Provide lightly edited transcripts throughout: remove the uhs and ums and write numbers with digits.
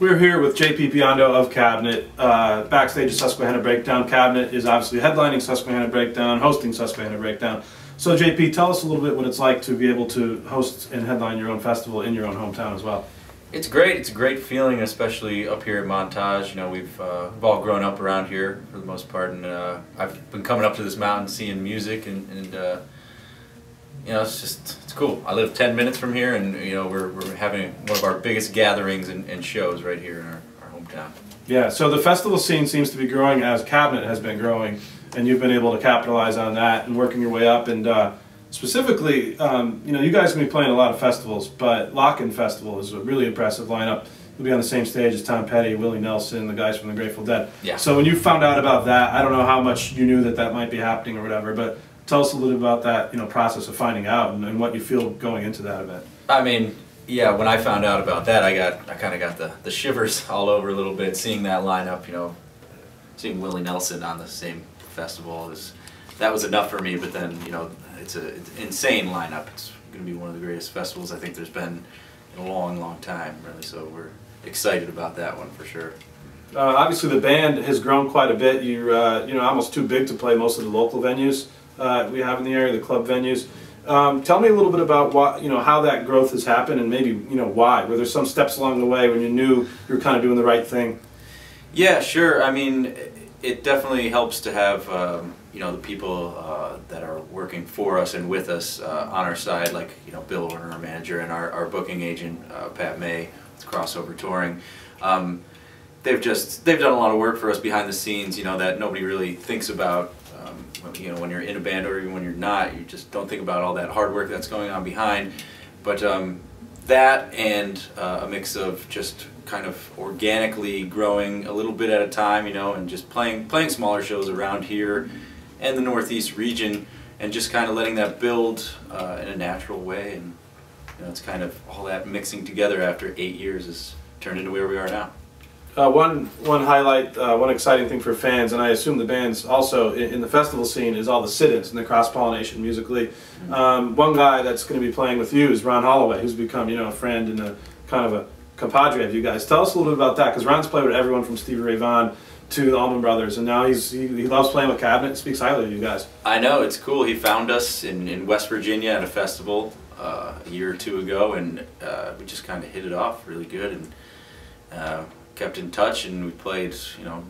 We're here with JP Biondo of Cabinet. Backstage at Susquehanna Breakdown. Cabinet is obviously headlining Susquehanna Breakdown, hosting Susquehanna Breakdown. So JP, tell us a little bit what it's like to be able to host and headline your own festival in your own hometown as well. It's great. It's a great feeling, especially up here at Montage. You know, we've all grown up around here for the most part, and I've been coming up to this mountain, seeing music, and you know, it's cool. I live 10 minutes from here, and you know, we're having one of our biggest gatherings and shows right here in our hometown. Yeah. So the festival scene seems to be growing as Cabinet has been growing, and you've been able to capitalize on that and working your way up. And specifically, you know, you guys are going to be playing a lot of festivals, but Lockin Festival is a really impressive lineup. You'll be on the same stage as Tom Petty, Willie Nelson, the guys from the Grateful Dead. Yeah. So when you found out about that, I don't know how much you knew that might be happening or whatever, but tell us a little bit about that, you know, process of finding out and what you feel going into that event. I mean, yeah, when I found out about that, I kind of got the shivers all over a little bit, seeing that lineup. You know, seeing Willie Nelson on the same festival that was enough for me. But then, you know, it's an insane lineup. It's going to be one of the greatest festivals I think there's been in a long time, really. So we're excited about that one for sure. Obviously, the band has grown quite a bit. You're you know, almost too big to play most of the local venues we have in the area, the club venues. Tell me a little bit about what, you know, how that growth has happened, and maybe, you know, why. Were there some steps along the way when you knew you were kind of doing the right thing? Yeah, sure. I mean, it definitely helps to have you know, the people that are working for us and with us on our side, like, you know, Bill Orner, our manager, and our booking agent, Pat May, with Crossover Touring. They've done a lot of work for us behind the scenes, you know, that nobody really thinks about. You know, when you're in a band or even when you're not, you just don't think about all that hard work that's going on behind. But that and a mix of just kind of organically growing a little bit at a time, you know, and just playing smaller shows around here and the Northeast region, and just kind of letting that build in a natural way. And you know, it's kind of all that mixing together after 8 years has turned into where we are now. One highlight, one exciting thing for fans, and I assume the bands also in the festival scene, is all the sit-ins and the cross-pollination musically. One guy that's going to be playing with you is Ron Holloway, who's become, you know, a friend and a kind of a compadre of you guys. Tell us a little bit about that, because Ron's played with everyone from Stevie Ray Vaughan to the Allman Brothers, and now he loves playing with Cabinet and speaks highly of you guys. I know, it's cool. He found us in West Virginia at a festival a year or two ago, and we just kind of hit it off really good, and kept in touch, and we played, you know,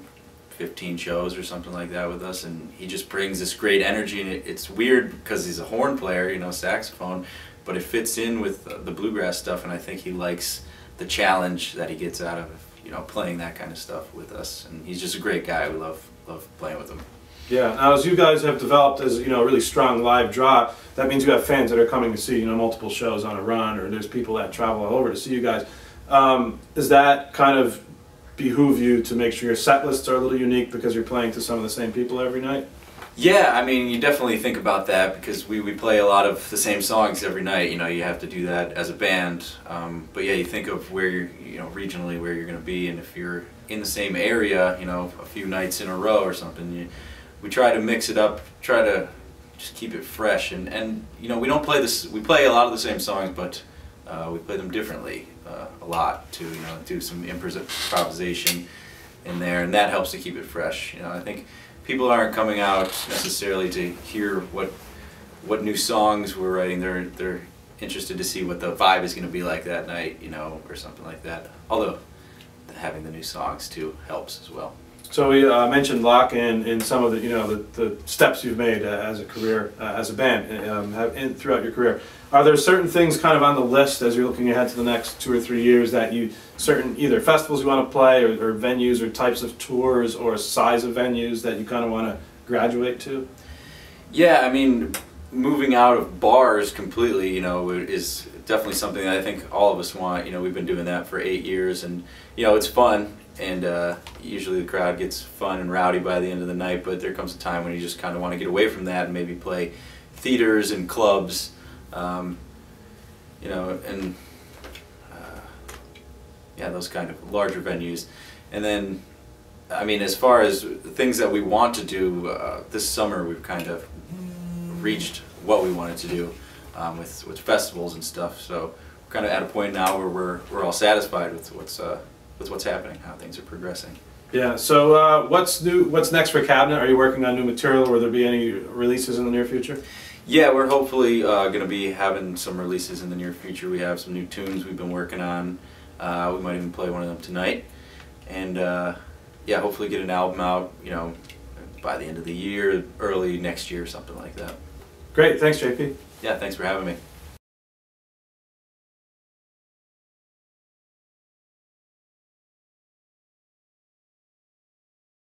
15 shows or something like that with us, and he just brings this great energy, and it's weird because he's a horn player, you know, saxophone, but it fits in with the bluegrass stuff, and I think he likes the challenge that he gets out of, you know, playing that kind of stuff with us, and he's just a great guy. We love playing with him. Yeah, now as you guys have developed as, you know, a really strong live draw, that means you have fans that are coming to see, you know, multiple shows on a run, or there's people that travel all over to see you guys. Does that kind of behoove you to make sure your set lists are a little unique because you're playing to some of the same people every night? Yeah, I mean, you definitely think about that because we play a lot of the same songs every night. You know, you have to do that as a band. But yeah, you think of where you're, you know, regionally where you're going to be, and if you're in the same area, you know, a few nights in a row or something, we try to mix it up, try to just keep it fresh. And you know, we don't play this. We play a lot of the same songs, but we play them differently a lot to, you know, do some improvisation in there, and that helps to keep it fresh. You know, I think people aren't coming out necessarily to hear what new songs we're writing. They're interested to see what the vibe is going to be like that night, you know, or something like that. Although having the new songs too helps as well. So we mentioned Lockin in some of the, you know, the steps you've made as a career, as a band, throughout your career. Are there certain things kind of on the list as you're looking ahead to the next 2 or 3 years that certain either festivals you want to play, or venues, or types of tours, or size of venues that you kind of want to graduate to? Yeah, I mean, moving out of bars completely, you know, is definitely something that I think all of us want. You know, we've been doing that for 8 years, and you know, it's fun. And usually the crowd gets fun and rowdy by the end of the night, but there comes a time when you just kind of want to get away from that and maybe play theaters and clubs, you know, and yeah, those kind of larger venues. And then, I mean, as far as things that we want to do, this summer we've kind of reached what we wanted to do with festivals and stuff. So we're kind of at a point now where we're all satisfied with what's happening, how things are progressing. Yeah. So what's new? What's next for Cabinet? Are you working on new material? Will there be any releases in the near future? Yeah, we're hopefully going to be having some releases in the near future. We have some new tunes we've been working on. We might even play one of them tonight, and yeah, hopefully get an album out, you know, by the end of the year, early next year, something like that. Great. Thanks, JP. Yeah, thanks for having me.